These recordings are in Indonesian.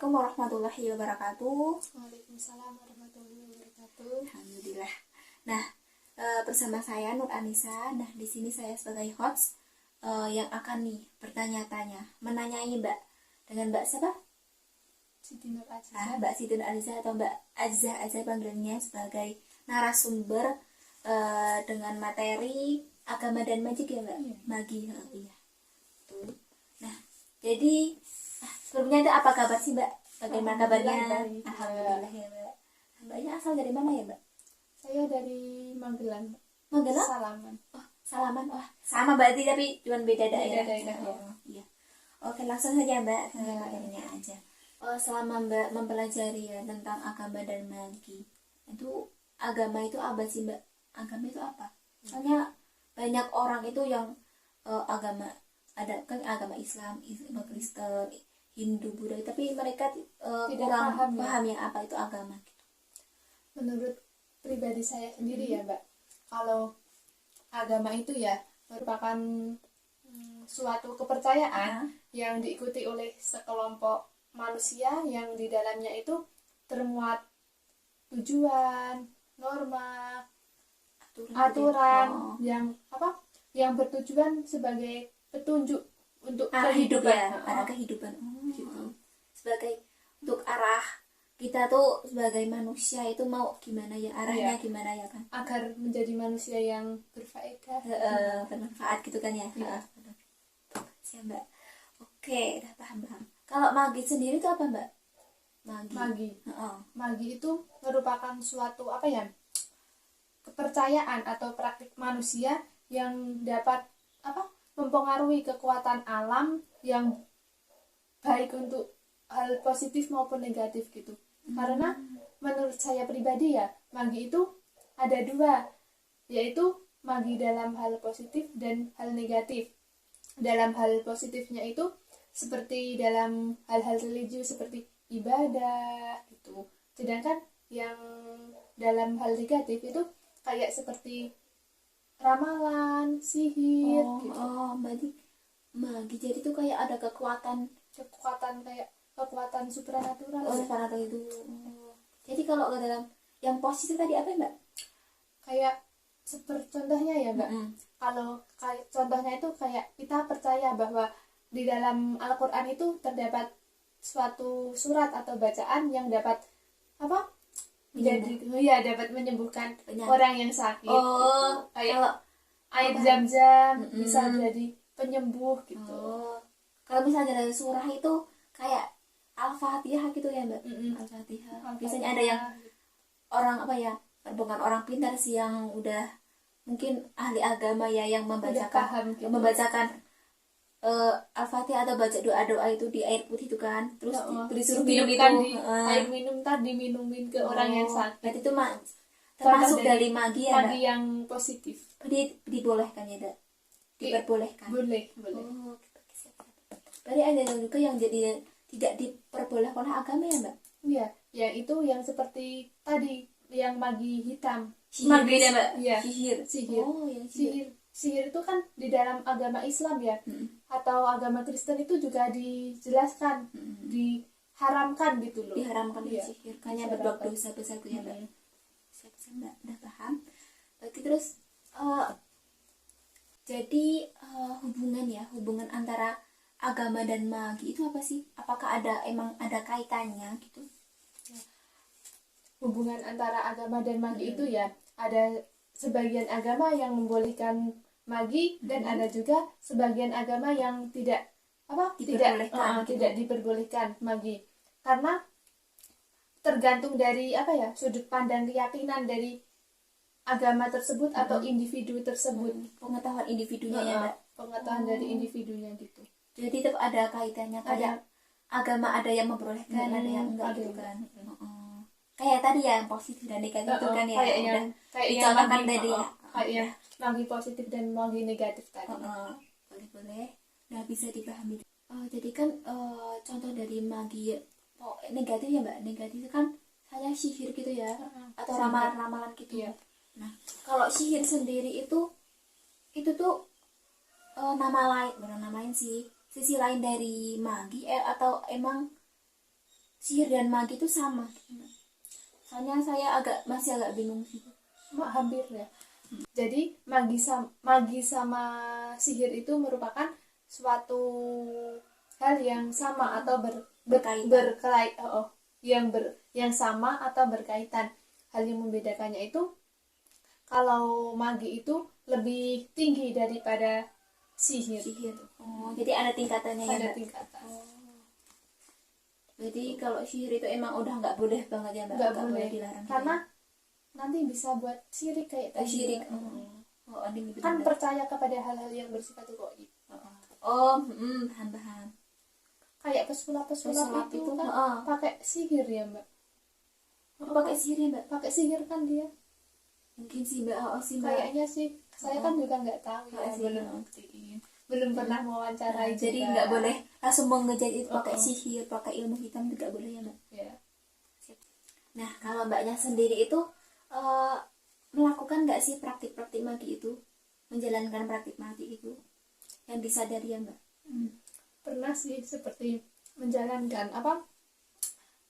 Assalamualaikum warahmatullahi wabarakatuh. Waalaikumsalam warahmatullahi wabarakatuh. Alhamdulillah. Nah, bersama saya Nur Anissa. Nah, di sini saya sebagai host yang akan nih bertanya-tanya, menanyai Mbak dengan Mbak siapa? Siti Nur Aziza. Mbak Siti Nur Aziza atau Mbak Aziza aja panggilannya, sebagai narasumber dengan materi agama dan magic ya Mbak? Iya. Magi, iya. Tuh. Nah, jadi sebelumnya itu apa kabar sih Mbak? Bagaimana kabarnya? Baik. Alhamdulillah ya Mbak. Mbaknya asal dari mana ya Mbak? Saya dari Magelang. Magelang? Salaman. Oh, Salaman. Wah, sama berarti tapi cuma beda daerah. Beda daerah, ya. Oh, iya. Oke, langsung saja Mbak, ke Ya. materinya aja. Selama Mbak mempelajari ya tentang agama dan magi, itu agama itu apa sih Mbak? Agama itu apa? Soalnya banyak orang itu yang agama, ada kan agama Islam, agama Kristen, Hindu, Buddha, tapi mereka Tidak kurang paham, ya. paham ya apa itu agama gitu. Menurut pribadi saya sendiri ya, Mbak, kalau agama itu ya merupakan suatu kepercayaan yang diikuti oleh sekelompok manusia yang di dalamnya itu termuat tujuan, norma, aturan Oh. yang bertujuan sebagai petunjuk untuk Arah hidup kehidupan. ya, arah kehidupan. Gitu. Sebagai untuk arah kita tuh sebagai manusia itu mau gimana ya, arahnya Iya. gimana ya kan? Agar menjadi manusia yang berfaedah. Bermanfaat gitu kan ya. Iya. Siap Mbak. Oke, udah paham. Kalau magi sendiri itu apa Mbak? Magi. Heeh. Magi itu merupakan suatu kepercayaan atau praktik manusia yang dapat mempengaruhi kekuatan alam yang baik untuk hal positif maupun negatif gitu. Karena menurut saya pribadi ya, magi itu ada dua, yaitu magi dalam hal positif dan hal negatif. Dalam hal positifnya itu seperti dalam hal-hal religius seperti ibadah gitu. Sedangkan yang dalam hal negatif itu kayak seperti ramalan, sihir gitu. Magi jadi tuh kayak ada kekuatan Kekuatan supranatural. supernatural itu. Jadi kalau ke dalam yang positif tadi apa Mbak? Kayak seperti contohnya ya Mbak. Mm-mm. Kalau kayak contohnya itu kayak kita percaya bahwa di dalam Al-Qur'an itu terdapat suatu surat atau bacaan yang dapat dapat menyembuhkan Penyakit. orang yang sakit. Oh, Kayak kalau air zam-zam Mm-mm. bisa jadi penyembuh gitu. Kalau misalnya dari surah itu kayak Al-Fatihah gitu ya Mbak? Mm-mm. Al-Fatihah. Biasanya ada yang orang bukan orang pintar sih, yang udah mungkin ahli agama ya, yang Udah membacakan paham gitu. Al-Fatihah atau baca doa-doa itu di air putih itu kan, terus disuruh minum itu. Ditiupkan di air minum tadi diminumin ke orang yang sakit. Berarti itu termasuk Contoh dari magi ya Mbak? Magi yang positif. Dibolehkan ya Mbak? Diperbolehkan. Boleh. Oh, gitu. Siap. Berarti ada juga yang jadi tidak diperbolehkan oleh agama ya Mbak? Iya, ya itu yang seperti tadi yang magi hitam. Sihir beda Mbak? Iya. Sihir. Oh, yang sihir. Sihir itu kan di dalam agama Islam ya, atau agama Kristen itu juga dijelaskan, diharamkan gitu loh. Diharamkan Iya. sihir, hanya berbuat dosa besar gitu ya Mbak? Siap Mbak, udah paham. Berarti terus jadi hubungan antara agama dan magi itu apa sih? Apakah emang ada kaitannya gitu? Hubungan antara agama dan magi itu ya, ada sebagian agama yang membolehkan magi dan ada juga sebagian agama yang tidak diperbolehkan magi, karena tergantung dari sudut pandang keyakinan dari agama tersebut atau individu tersebut. Pengetahuan individunya ya Mbak? Pengetahuan dari individunya gitu. Jadi itu ada kaitannya, kayak agama ada yang memperbolehkan, ada yang enggak gitu kan. Kayak tadi ya, yang positif dan negatif itu kan ya, udah dicontohkan tadi ya. Kayak magi positif dan magi negatif tadi. Boleh. Nah, bisa dipahami. Jadi kan contoh dari magi negatif ya Mbak, negatif itu kan hanya sihir gitu ya, atau ramalan-ramalan gitu. Iya. Nah, kalau sihir sendiri itu tuh nama lain, bukan nama lain sih, sisi lain dari magi atau emang sihir dan magi itu sama gitu, Mbak? Soalnya saya masih agak bingung sih. Hampir ya. Jadi magi sama sihir itu merupakan suatu hal yang sama atau Berkaitan. yang sama atau berkaitan. Hal yang membedakannya itu kalau magi itu lebih tinggi daripada sihir. Sihir. Oh, jadi ada tingkatannya ya, Ada Mbak? tingkatan. Jadi kalau sihir itu emang udah nggak boleh banget ya, Mbak? Nggak Nggak boleh dilarang. karena nanti bisa buat syirik kayak tadi. syirik. Mm. Oh, ada yang gitu, Kan Mbak. percaya kepada hal-hal yang bersifat gaib. Oh, paham. Kayak pesulap Pesulap itu itu, kan heeh. pakai sihir ya, Mbak. Itu pakai sihir ya, Mbak? Pakai sihir kan dia. Mungkin sih, Mbak. Oh, sih, Mbak. Kayaknya sih. Saya kan juga nggak tahu ya, Nggak sih, belum heeh. buktiin. Belum pernah mewawancarai Jadi juga. nggak boleh langsung mengejat itu pakai Oh. sihir, pakai ilmu hitam itu nggak boleh ya, Mbak. Ya. Nah, kalau Mbaknya sendiri itu eh, melakukan nggak sih praktik-praktik magi itu, menjalankan praktik magi itu yang disadari ya, Mbak? Pernah sih seperti menjalankan apa?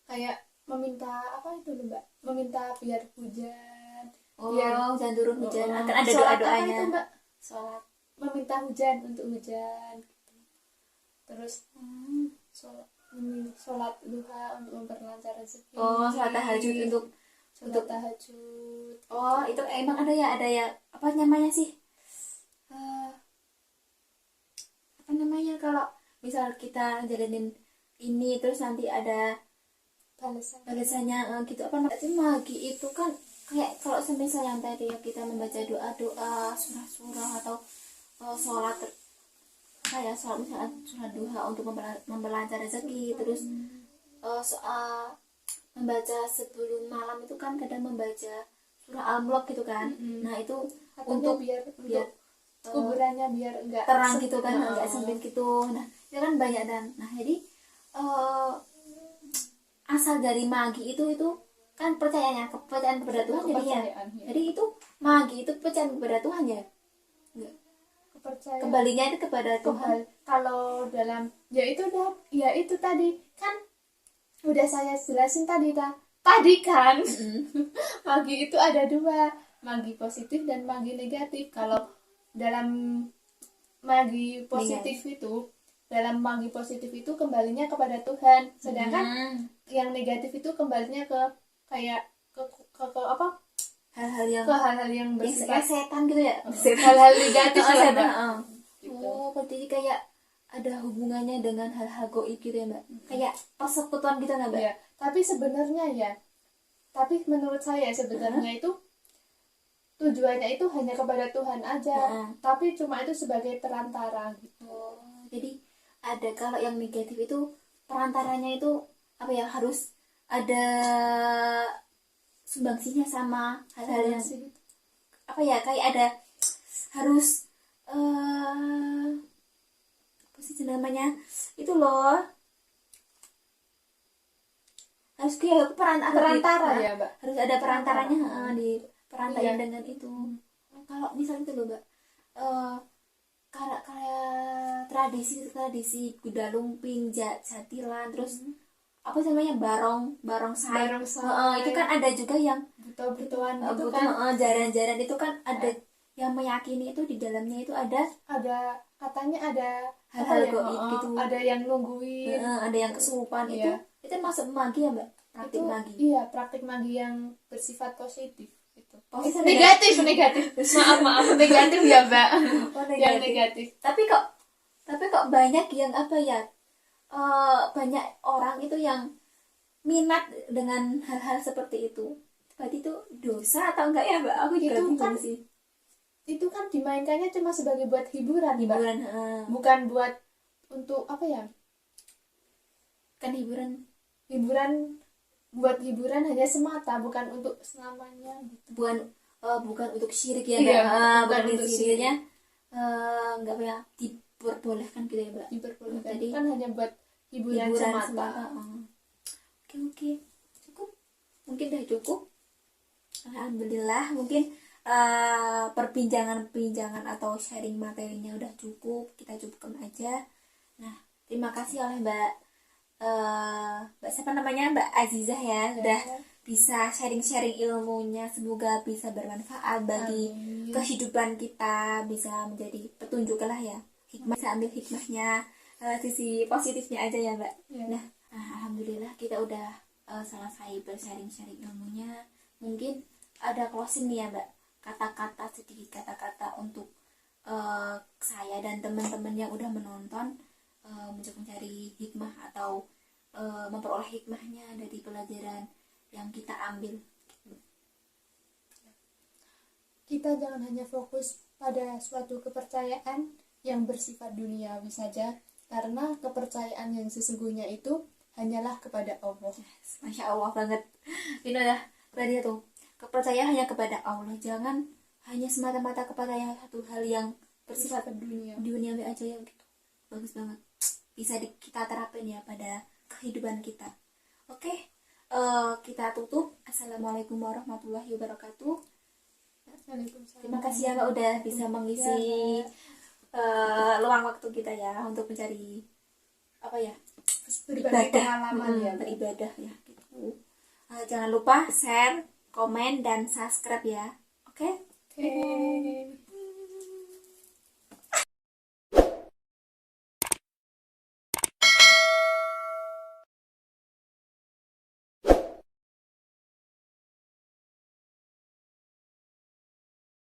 Kayak meminta apa itu loh, Mbak? Meminta biar hujan. Oh, Biar hujan turun hujan, Oh, akan ada sholat doa-doanya. apa itu, Mbak? Sholat. Meminta hujan untuk hujan gitu. Terus sholat duha untuk memperlancar rezeki. Oh, sholat tahajud untuk sholat tahajud. Oh, itu emang ada ya apa namanya sih? Eh, apa namanya kalau misal kita jalanin ini terus nanti ada balasannya gitu, apa namanya? Itu magi itu kan kayak kalau semisal yang tadi ya, kita membaca doa-doa, surah-surah atau sholat apa ya, sholat misalnya sholat duha untuk memperlancar rezeki, terus membaca sebelum malam itu kan kadang membaca surah Al-Mulk gitu kan. Nah, itu Katanya untuk biar kuburannya biar enggak terang gitu kan, Nah, nggak sempit gitu. Nah, itu kan banyak nah jadi asal dari magi itu kan kepercayaan kepada Tuhan jadinya. kepercayaan, ya. Jadi itu magi itu kepercayaan kepada Tuhan ya. Enggak. Kepercayaan Kembalinya itu kepada Tuhan. kalau dalam ya itu tadi kan udah saya jelasin tadi kan magi itu ada dua, magi positif dan magi negatif. Kalau dalam magi positif itu kembalinya kepada Tuhan, sedangkan yang negatif itu kembalinya ke kayak ke apa hal-hal yang bersifat setan gitu ya. hal-hal negatif lah, Setan. Mbak. Gitu. Oh, berarti kayak ada hubungannya dengan hal-hal goib gitu ya, Mbak? Kayak persekutuan gitu nggak, Mbak? Ya, tapi menurut saya sebenarnya itu tujuannya itu hanya kepada Tuhan aja, tapi cuma itu sebagai perantara gitu. Oh, jadi ada kalau yang negatif itu perantaranya itu apa ya, harus ada sumbangsinya sama hal-hal yang apa ya, kayak ada harus apa sih namanya itu loh, harus kayak perantara ya, Mbak. harus ada perantaranya di perantaran Iya. dengan itu. Kalau misalnya itu loh, Mbak, kayak tradisi Kuda Lumping, Jatilan, terus apa namanya, barong sai. Itu kan ada juga yang Butuh-butuhan gitu kan. jaran-jaran itu kan ada yang meyakini itu di dalamnya itu ada Katanya ada hal-hal apa ya, goib gitu. ada yang nungguin. Ada yang kesurupan. Iya. Itu masuk magi ya, Mbak? Praktik Itu magi. iya, praktik magi yang bersifat positif gitu. Positif, negatif maaf negatif ya, Mbak. Oh, Yang negatif. negatif. Tapi kok banyak yang apa ya, banyak orang itu yang minat dengan hal-hal seperti itu. Berarti itu dosa atau enggak ya, Mbak? Aku juga Itu bingung kan sih. Itu kan dimainkannya cuma sebagai buat hiburan, Mbak. Hiburan, Bukan buat untuk apa ya? kan hiburan Buat hiburan hanya semata, bukan untuk selamanya gitu. bukan untuk syirik ya, Iya, Mbak. bukan Bukan untuk syiriknya enggak apa ya, diperbolehkan gitu ya, Mbak. Diperbolehkan. Jadi Kan hanya buat hiburan semata. Oke. Cukup. Mungkin udah cukup. Alhamdulillah, mungkin perbincangan atau sharing materinya udah cukup, kita cukupkan aja. Nah, terima kasih oleh Mbak Mbak siapa namanya, Mbak Azizah ya, udah bisa sharing-sharing ilmunya, semoga bisa bermanfaat bagi Amin. kehidupan kita, bisa menjadi petunjuk lah ya, hikmah, bisa ambil hikmahnya, sisi positifnya aja ya Mbak. Ya. Nah, alhamdulillah kita udah selesai bersharing-sharing ilmunya. Mungkin ada closing nih ya Mbak, kata-kata sedikit, kata-kata untuk saya dan teman-teman yang udah menonton, untuk mencari hikmah atau memperoleh hikmahnya dari pelajaran yang kita ambil. Kita jangan hanya fokus pada suatu kepercayaan yang bersifat duniawi saja, karena kepercayaan yang sesungguhnya itu hanyalah kepada Allah. Masya Allah banget. Ini udah berarti tuh, kepercayaan hanya kepada Allah, jangan hanya semata-mata kepada yang satu hal yang bersifat Dunia. duniawi aja yang gitu. Bagus banget, bisa kita terapin ya pada kehidupan kita. Oke, kita tutup. Assalamualaikum warahmatullahi wabarakatuh. Terima kasih ya Mbak udah bisa mengisi luang waktu kita ya untuk mencari apa ya, Berbagi pengalaman ya. beribadah ya gitu. Jangan lupa share, komen, dan subscribe ya. Oke? Oke.